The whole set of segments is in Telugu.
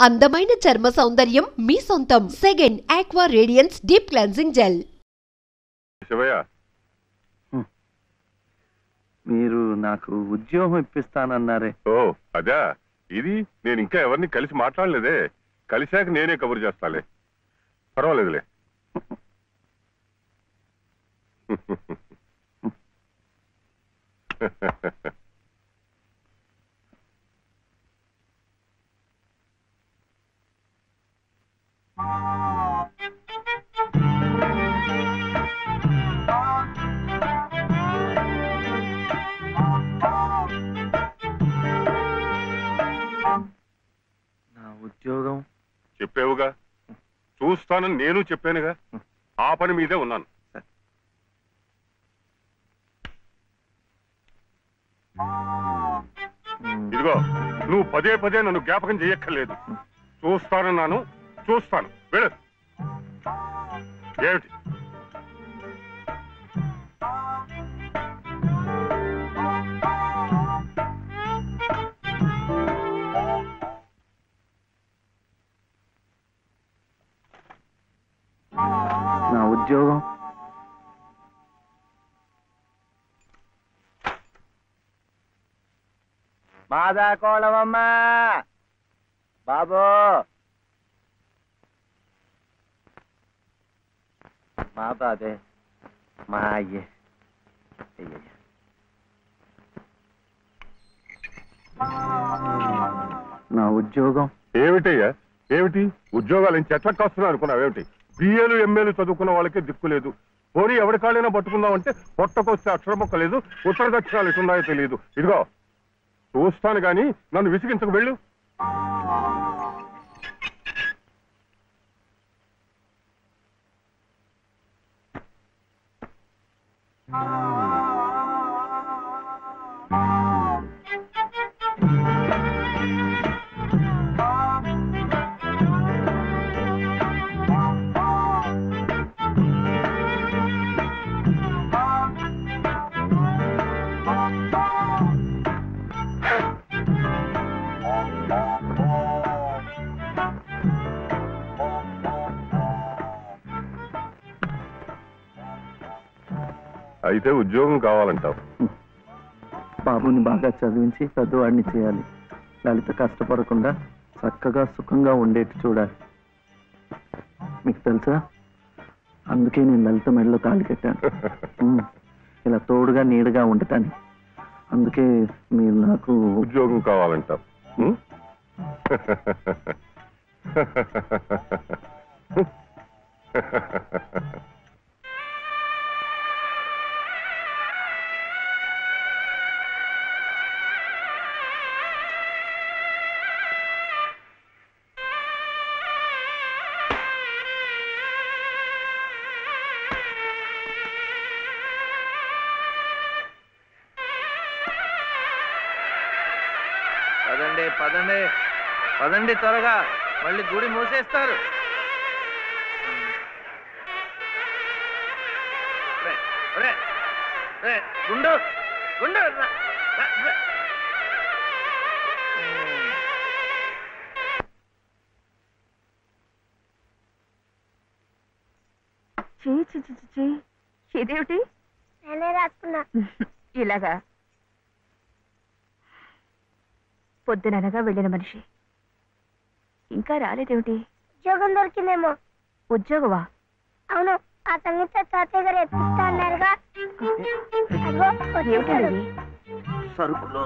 అందమైన చర్మ సౌందర్యం మీ సొంతం. Second aqua radiance deep cleansing gel. Shivayya, మీరు నాకు ఉద్యోగం ఇప్పిస్తానన్నారే. ఓ అదా, ఇది నేను ఇంకా ఎవరిని కలిసి మాట్లాడలేదే. కలిశాక నేనే కబురు చేస్తాలే, పర్వాలేదులే. నా ఉద్యోగం చెప్పేవుగా, చూస్తానని నేను చెప్పానుగా. ఆ పని మీదే ఉన్నాను. ఇదిగో, నువ్వు పదే పదే నన్ను జ్ఞాపకం చేయక్కర్లేదు. చూస్తానన్నాను, చూస్తాను. వెళ్ళు. ఏమిటి? నా ఉద్యోగం మాదా కోళమమ్మా బాబు, మా బాబే, మా అయ్యే. నా ఉద్యోగం ఏమిటయ్యా? ఏమిటి ఉద్యోగాలు చెట్లకు వస్తున్నావు అనుకున్నావేమిటి? బిఏలు ఎంఏలు చదువుకున్న వాళ్ళకే దిక్కు లేదు. పోనీ ఎవరి కాళ్ళైనా పట్టుకుందామంటే పొట్టకొస్తే అక్షరం మొక్క లేదు, ఉత్తర దక్షిణాలు ఎటున్నాయో తెలియదు. ఇదిగో చూస్తాను గాని నన్ను విసిగించకు. వెళ్ళు. అయితే ఉద్యోగం కావాలంటావు? బాబుని బాగా చదివించి పెద్దవాడిని చేయాలి. లలిత కష్టపడకుండా చక్కగా సుఖంగా ఉండేట్టు చూడాలి. మీకు తెలుసా, అందుకే నేను లలిత మెడలో తాళి కట్టాను. ఇలా తోడుగా నీడగా ఉండటాన్ని. అందుకే మీరు నాకు ఉద్యోగం కావాలంటావు. పదండి పదండి పదండి, త్వరగా, మళ్ళీ గుడి మూసేస్తారు. గుండు గుండు ఇదేమిటి? నేనే రాసుకున్నా. ఇలాగా పొద్దుననగా వెళ్ళిన మనిషి ఇంకా రాలేదేమిటి? ఉద్యోగం దొరికిందేమో. ఉద్యోగమా? అవును, ఆ సంగీత తాతయ్య గారు ఎత్తిస్తా అన్నారుగా. ఏమిటది? సరుకులు,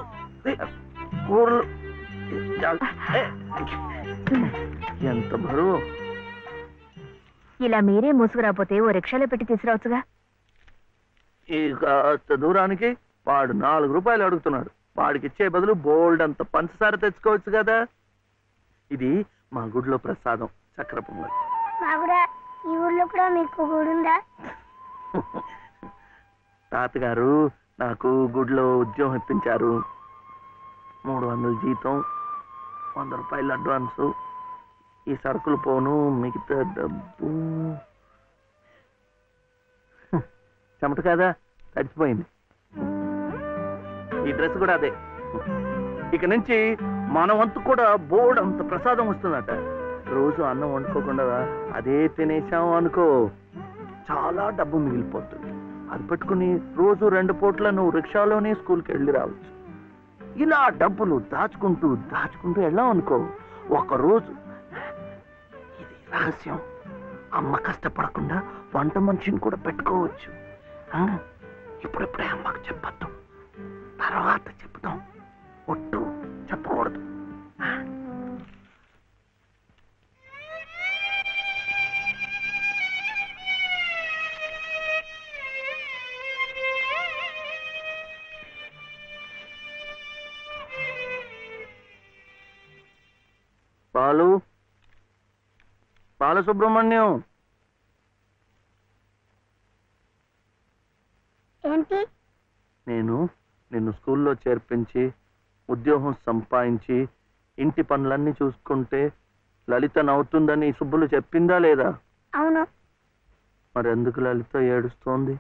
కూరలు, ఎంత బరువు. ఇలా మీరే మోసుకురాపోతే ఓ రిక్షాలో పెట్టి తీసుకురావచ్చుగా. ఈ కాస్త దూరానికి వాడు 4 రూపాయలు అడుగుతున్నాడు. వాడికి ఇచ్చే బదులు బోల్డ్ అంత పంచదార తెచ్చుకోవచ్చు కదా. ఇది మా గుడిలో ప్రసాదం, చక్కెర పొంగల్. ఈ ఊర్లో కూడా మీకు గుడి ఉందా? తాతగారు నాకు గుడిలో ఉద్యోగం ఇప్పించారు. 300 జీతం, 100 రూపాయలు అడ్వాన్సు. ఈ సరుకులు పోను, మిగతా డబ్బు చెమట కదా, తడిచిపోయింది. ఈ డ్రెస్ కూడా అదే. ఇక నుంచి మన వంతు కూడా బోర్డు అంత ప్రసాదం వస్తుందట. రోజు అన్నం వండుకోకుండా అదే తినేసాం అనుకో, చాలా డబ్బు మిగిలిపోతుంది. అది పెట్టుకుని రోజు 2 పూట్ల నువ్వు రిక్షాలోనే స్కూల్కి వెళ్ళి రావచ్చు. ఇలా డబ్బులు దాచుకుంటూ వెళ్ళాం అనుకో, ఒకరోజు, ఇది రహస్యం, అమ్మ కష్టపడకుండా వంట మనిషిని కూడా పెట్టుకోవచ్చు. ఇప్పుడిప్పుడే అమ్మకు చెప్పద్దు, తర్వాత చెప్తాం. ఒట్టు చెప్పకూడదు. బాలసుబ్రహ్మణ్యం, ఏంటి? నేను నిన్ను స్కూల్లో చేర్పించి ఉద్యోగం సంపాదించి ఇంటి పనులన్నీ చూసుకుంటే లలిత నవ్వుతుందని సుబ్బులు చెప్పిందా లేదా? అవును. మరెందుకు లలిత ఏడుస్తోంది?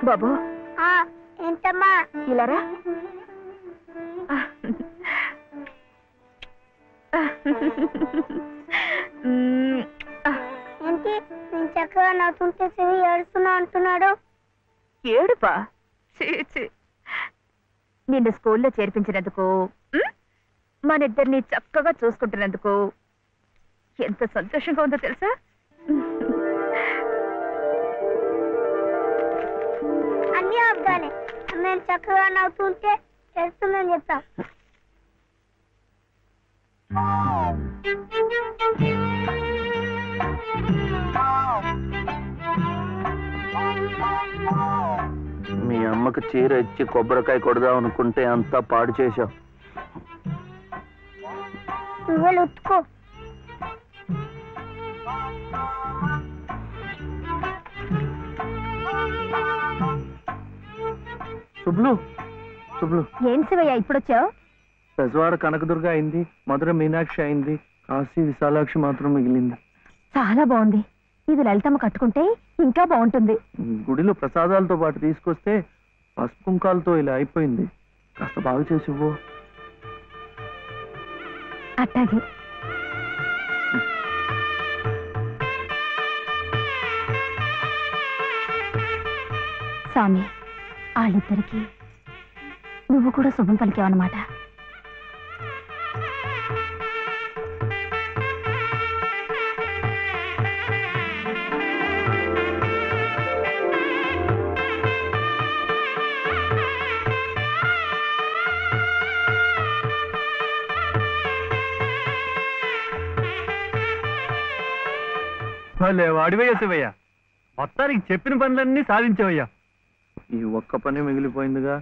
బాబు ఏంటమ్మా? ఇలారా. ఏంటి నేను చక్కగా నవ్వుతుంటే శివి ఏడుస్తున్నా అంటున్నాడు? ఏడుపా? నిన్ను స్కూల్లో చేర్పించినందుకు, మన ఇద్దరిని చక్కగా చూసుకుంటున్నందుకు ఎంత సంతోషంగా ఉందో తెలుసా? అన్నీ అబ్బాలే. మేము చక్కగా నవ్వుతుంటే ఏడుస్తుందని చెప్తాం. మీ అమ్మకు చీర ఇచ్చి కొబ్బరికాయ కొడదాం అనుకుంటే అంతా పాడు చేశావు. నువ్వే ఉత్తుకో. శుభ్లు, శుభ్లు. ఏం శివయ్య ఇప్పుడొచ్చావు? పెజవాడ కనకదుర్గ అయింది, మధుర మీనాక్షి అయింది, కాశీ విశాలాక్షి మాత్రం మిగిలింది. చాలా బాగుంది. ఇది లలితమ్మ కట్టుకుంటే ఇంకా బాగుంటుంది. గుడిలో ప్రసాదాలతో పాటు తీసుకొస్తే పసుపు కుంకాలతో ఇలా అయిపోయింది. కాస్త బాగు చేసి ఇవ్వు. అట్టాగే. స్వామి, వాళ్ళిద్దరికి నువ్వు కూడా శుభం పలికావన్నమాట. వాడివయ్యా శివయ్య, మొత్తానికి చెప్పిన పనులన్నీ సాధించావయ్యా. ఈ ఒక్క పని మిగిలిపోయిందిగా.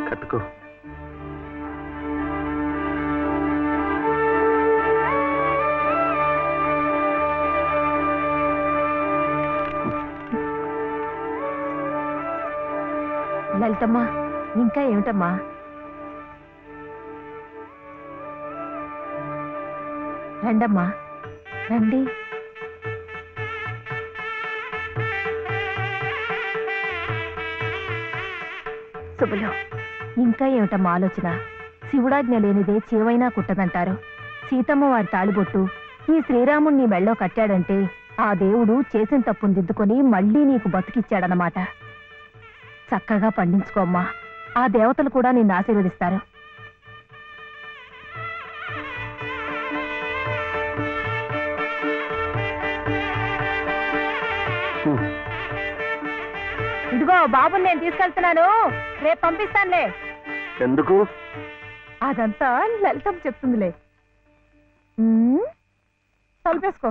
కట్టుకో. లలితమ్మా, ఇంకా ఏమిటమ్మా? రండమ్మా, రండి. శుభలో, ఇంకా ఏమిటమ్మా ఆలోచన? శివుడాజ్ఞ లేనిదే చేవైనా కుట్టదంటారు. సీతమ్మ వారి తాళిబొట్టు ఈ శ్రీరాముణ్ణి మెళ్ళో కట్టాడంటే ఆ దేవుడు చేసిన తప్పును దిద్దుకొని మళ్ళీ నీకు బతికిచ్చాడనమాట. చక్కగా పండించుకోమ్మా, ఆ దేవతలు కూడా నిన్ను ఆశీర్వదిస్తారు. ఇదిగో బాబుని నేను తీసుకెళ్తున్నాను, రేపు పంపిస్తానులే. ఎందుకు? అదంతా లలితం చెప్తుందిలే. తలుపేసుకో.